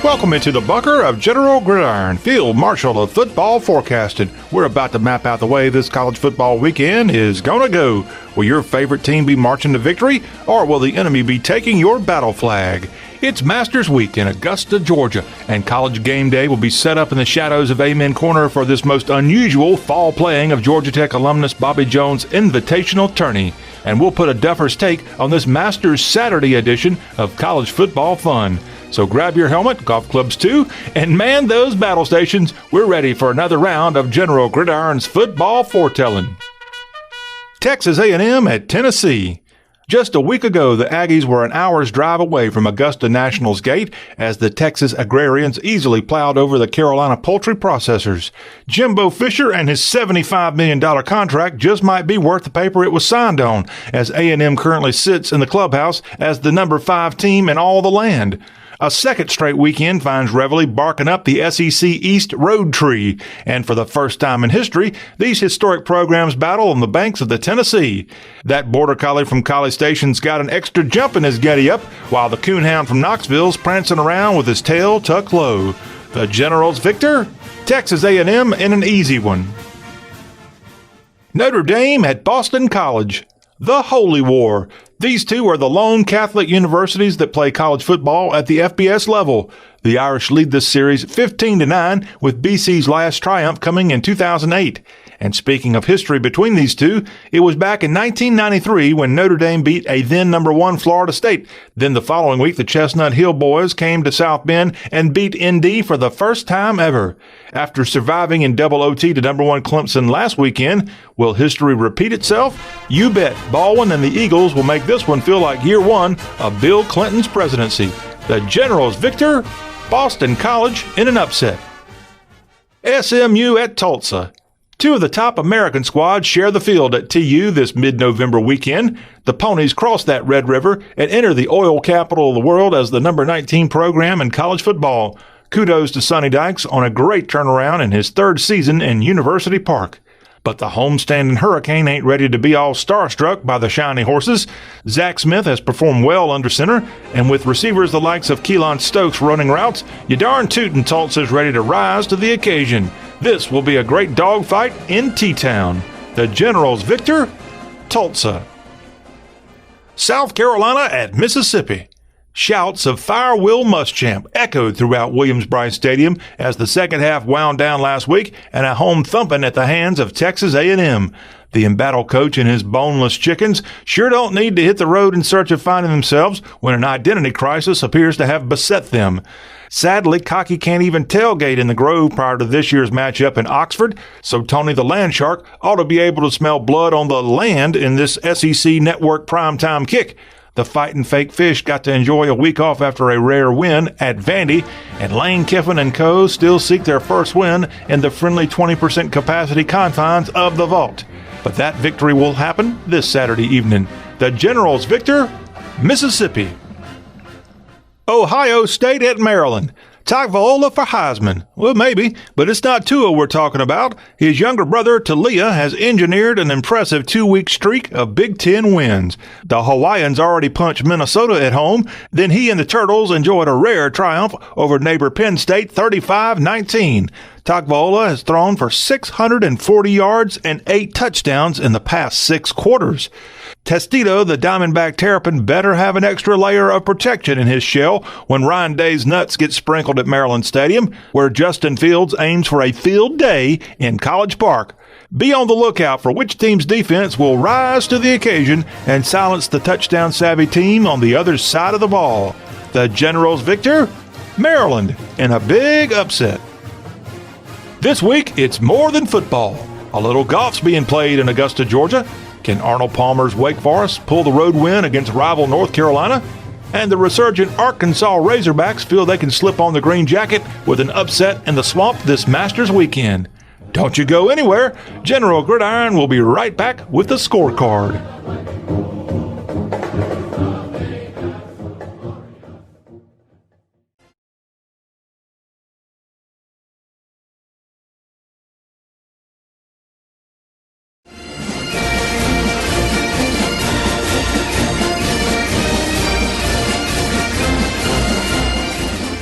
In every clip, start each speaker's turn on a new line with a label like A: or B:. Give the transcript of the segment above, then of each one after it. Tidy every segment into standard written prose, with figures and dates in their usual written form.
A: Welcome into the bunker of General Gridiron, field marshal of football forecasting. We're about to map out the way this college football weekend is gonna go. Will your favorite team be marching to victory, or will the enemy be taking your battle flag? It's Masters Week in Augusta, Georgia, and College Game Day will be set up in the shadows of Amen Corner for this most unusual fall playing of Georgia Tech alumnus Bobby Jones' Invitational Tourney. And we'll put a Duffer's take on this Masters Saturday edition of college football fun. So grab your helmet, golf clubs too, and man those battle stations. We're ready for another round of General Gridiron's football foretelling. Texas A&M at Tennessee. Just a week ago, the Aggies were an hour's drive away from Augusta National's gate as the Texas agrarians easily plowed over the Carolina poultry processors. Jimbo Fisher and his $75 million contract just might be worth the paper it was signed on, as A&M currently sits in the clubhouse as the number 5 team in all the land. A second straight weekend finds Reveille barking up the SEC East road tree, and for the first time in history, these historic programs battle on the banks of the Tennessee. That border collie from College Station's got an extra jump in his giddy-up, while the coonhound from Knoxville's prancing around with his tail tucked low. The Generals victor? Texas A&M in an easy one. Notre Dame at Boston College. The Holy War. These two are the lone Catholic universities that play college football at the FBS level. The Irish lead this series 15-9, with BC's last triumph coming in 2008. And speaking of history between these two, it was back in 1993 when Notre Dame beat a then number 1 Florida State. Then the following week, the Chestnut Hill boys came to South Bend and beat ND for the first time ever. After surviving in double OT to number 1 Clemson last weekend, will history repeat itself? You bet. Baldwin and the Eagles will make this one feel like year 1 of Bill Clinton's presidency. The Generals victor, Boston College in an upset. SMU at Tulsa. Two of the top American squads share the field at TU this mid-November weekend. The Ponies cross that Red River and enter the oil capital of the world as the number 19 program in college football. Kudos to Sonny Dykes on a great turnaround in his 3rd season in University Park. But the homestanding Hurricane ain't ready to be all starstruck by the shiny horses. Zach Smith has performed well under center, and with receivers the likes of Keelan Stokes running routes, you darn tootin' Tulsa's ready to rise to the occasion. This will be a great dogfight in T-Town. The Generals victor, Tulsa. South Carolina at Mississippi. Shouts of Fire Will Muschamp echoed throughout Williams-Brice Stadium as the second half wound down last week and a home thumping at the hands of Texas A&M. The embattled coach and his boneless chickens sure don't need to hit the road in search of finding themselves when an identity crisis appears to have beset them. Sadly, Cocky can't even tailgate in the Grove prior to this year's matchup in Oxford, so Tony the Landshark ought to be able to smell blood on the land in this SEC Network primetime kick. The fighting fake fish got to enjoy a week off after a rare win at Vandy, and Lane Kiffin and co. still seek their first win in the friendly 20% capacity confines of the vault. But that victory will happen this Saturday evening. The Generals victor, Mississippi. Ohio State at Maryland. Tagovailoa for Heisman. Well, maybe, but it's not Tua we're talking about. His younger brother, Talia, has engineered an impressive 2-week streak of Big Ten wins. The Hawaiians already punched Minnesota at home. Then he and the Turtles enjoyed a rare triumph over neighbor Penn State 35-19. Tagovailoa has thrown for 640 yards and 8 touchdowns in the past 6 quarters. Testito, the Diamondback Terrapin, better have an extra layer of protection in his shell when Ryan Day's nuts get sprinkled at Maryland Stadium, where Justin Fields aims for a field day in College Park. Be on the lookout for which team's defense will rise to the occasion and silence the touchdown-savvy team on the other side of the ball. The Generals victor, Maryland, in a big upset. This week, it's more than football. A little golf's being played in Augusta, Georgia. Can Arnold Palmer's Wake Forest pull the road win against rival North Carolina? And the resurgent Arkansas Razorbacks feel they can slip on the green jacket with an upset in the swamp this Masters weekend. Don't you go anywhere. General Gridiron will be right back with the scorecard.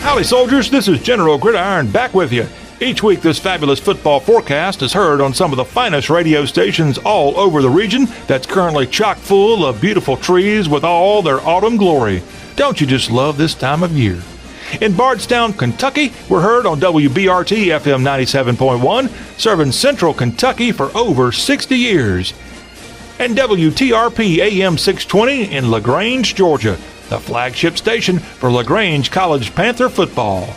A: Howdy, soldiers. This is General Gridiron back with you. Each week, this fabulous football forecast is heard on some of the finest radio stations all over the region that's currently chock full of beautiful trees with all their autumn glory. Don't you just love this time of year? In Bardstown, Kentucky, we're heard on WBRT FM 97.1, serving Central Kentucky for over 60 years. And WTRP AM 620 in LaGrange, Georgia, the flagship station for LaGrange College Panther football.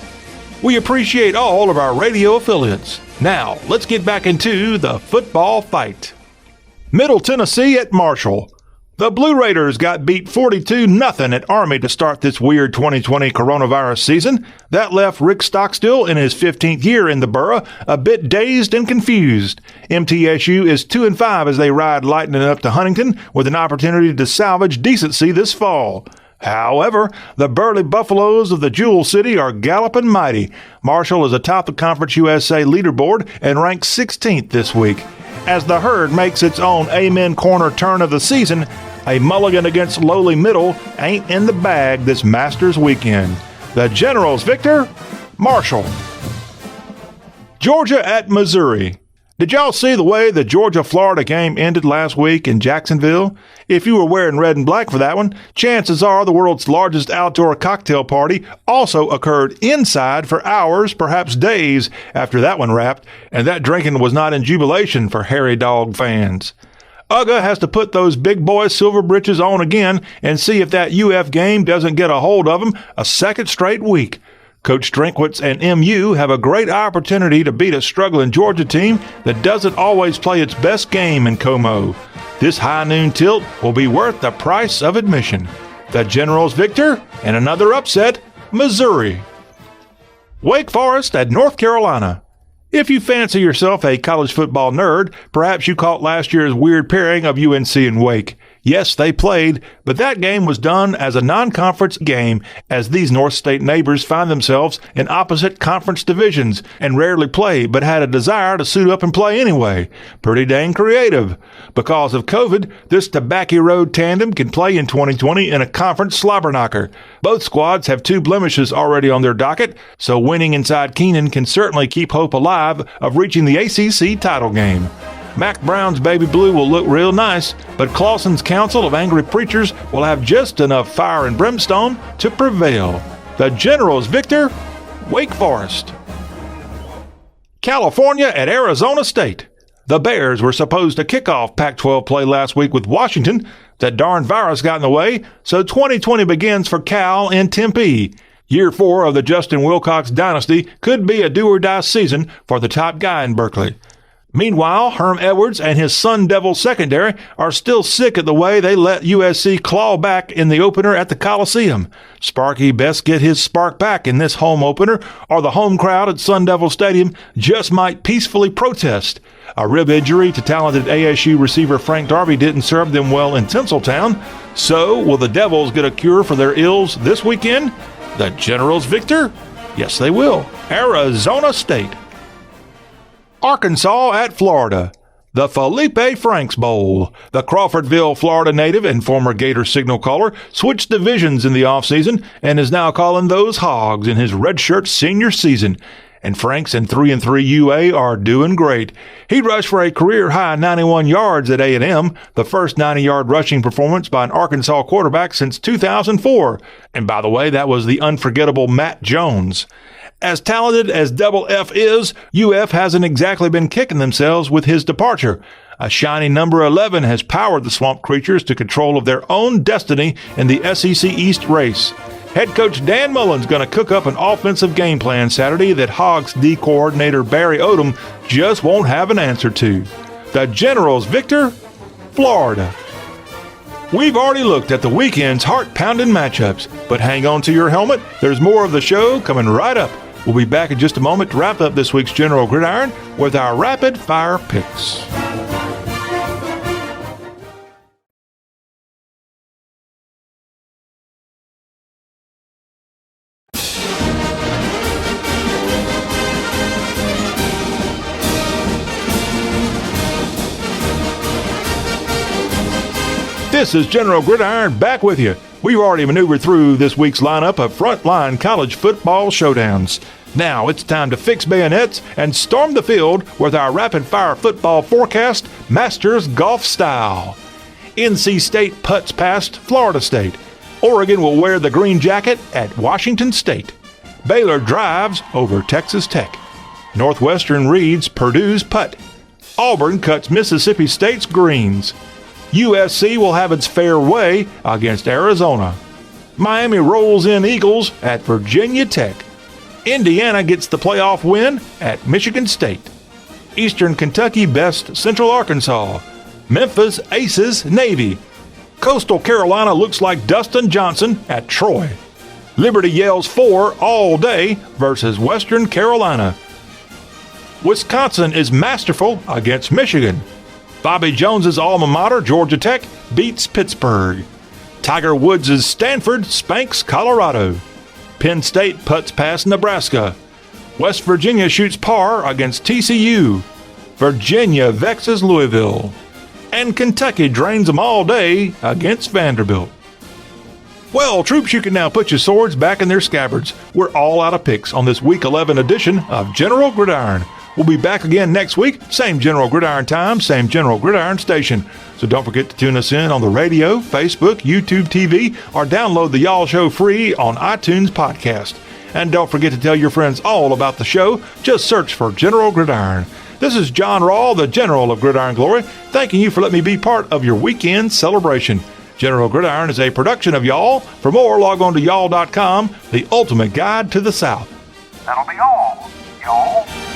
A: We appreciate all of our radio affiliates. Now, let's get back into the football fight. Middle Tennessee at Marshall. The Blue Raiders got beat 42-0 at Army to start this weird 2020 coronavirus season. That left Rick Stockstill in his 15th year in the borough a bit dazed and confused. MTSU is 2-5 as they ride Lightning up to Huntington with an opportunity to salvage decency this fall. However, the burly Buffaloes of the Jewel City are galloping mighty. Marshall is atop the Conference USA leaderboard and ranked 16th this week. As the Herd makes its own Amen Corner turn of the season, a mulligan against lowly Middle ain't in the bag this Masters weekend. The Generals victor, Marshall. Georgia at Missouri. Did y'all see the way the Georgia-Florida game ended last week in Jacksonville? If you were wearing red and black for that one, chances are the world's largest outdoor cocktail party also occurred inside for hours, perhaps days, after that one wrapped, and that drinking was not in jubilation for Hairy Dog fans. UGA has to put those big boy silver britches on again and see if that UF game doesn't get a hold of them a second straight week. Coach Drinkwitz and MU have a great opportunity to beat a struggling Georgia team that doesn't always play its best game in Como. This high noon tilt will be worth the price of admission. The Generals victor and another upset, Missouri. Wake Forest at North Carolina. If you fancy yourself a college football nerd, perhaps you caught last year's weird pairing of UNC and Wake. Yes, they played, but that game was done as a non-conference game as these North State neighbors find themselves in opposite conference divisions and rarely play but had a desire to suit up and play anyway. Pretty dang creative. Because of COVID, this Tobacco Road tandem can play in 2020 in a conference slobberknocker. Both squads have 2 blemishes already on their docket, so winning inside Keenan can certainly keep hope alive of reaching the ACC title game. Mac Brown's baby blue will look real nice, but Clawson's council of angry preachers will have just enough fire and brimstone to prevail. The Generals victor, Wake Forest. California at Arizona State. The Bears were supposed to kick off Pac-12 play last week with Washington. That darn virus got in the way, so 2020 begins for Cal in Tempe. Year 4 of the Justin Wilcox dynasty could be a do-or-die season for the top guy in Berkeley. Meanwhile, Herm Edwards and his Sun Devil secondary are still sick at the way they let USC claw back in the opener at the Coliseum. Sparky best get his spark back in this home opener, or the home crowd at Sun Devil Stadium just might peacefully protest. A rib injury to talented ASU receiver Frank Darby didn't serve them well in Tinseltown. So, will the Devils get a cure for their ills this weekend? The Generals victor? Yes, they will. Arizona State. Arkansas at Florida. The Felipe Franks Bowl. The Crawfordville, Florida native and former Gator signal caller switched divisions in the offseason and is now calling those Hogs in his Redshirt senior season. And Franks and 3-3 UA are doing great. He rushed for a career-high 91 yards at A&M, the first 90-yard rushing performance by an Arkansas quarterback since 2004. And by the way, that was the unforgettable Matt Jones. As talented as Double F is, UF hasn't exactly been kicking themselves with his departure. A shiny number 11 has powered the Swamp Creatures to control of their own destiny in the SEC East race. Head coach Dan Mullen's going to cook up an offensive game plan Saturday that Hogs D coordinator Barry Odom just won't have an answer to. The Generals victor, Florida. We've already looked at the weekend's heart-pounding matchups, but hang on to your helmet. There's more of the show coming right up. We'll be back in just a moment to wrap up this week's General Gridiron with our rapid-fire picks. This is General Gridiron back with you. We've already maneuvered through this week's lineup of frontline college football showdowns. Now it's time to fix bayonets and storm the field with our rapid-fire football forecast, Masters Golf style. NC State putts past Florida State. Oregon will wear the green jacket at Washington State. Baylor drives over Texas Tech. Northwestern reads Purdue's putt. Auburn cuts Mississippi State's greens. USC will have its fair way against Arizona. Miami rolls in Eagles at Virginia Tech. Indiana gets the playoff win at Michigan State. Eastern Kentucky bests Central Arkansas. Memphis aces Navy. Coastal Carolina looks like Dustin Johnson at Troy. Liberty yells 4 all day versus Western Carolina. Wisconsin is masterful against Michigan. Bobby Jones's alma mater, Georgia Tech, beats Pittsburgh. Tiger Woods' Stanford spanks Colorado. Penn State putts past Nebraska. West Virginia shoots par against TCU. Virginia vexes Louisville. And Kentucky drains them all day against Vanderbilt. Well, troops, you can now put your swords back in their scabbards. We're all out of picks on this Week 11 edition of General Gridiron. We'll be back again next week, same General Gridiron time, same General Gridiron station. So don't forget to tune us in on the radio, Facebook, YouTube TV, or download the Y'all Show free on iTunes podcast. And don't forget to tell your friends all about the show. Just search for General Gridiron. This is John Rawl, the General of Gridiron Glory, thanking you for letting me be part of your weekend celebration. General Gridiron is a production of Y'all. For more, log on to Yall.com, the ultimate guide to the South.
B: That'll be all, y'all.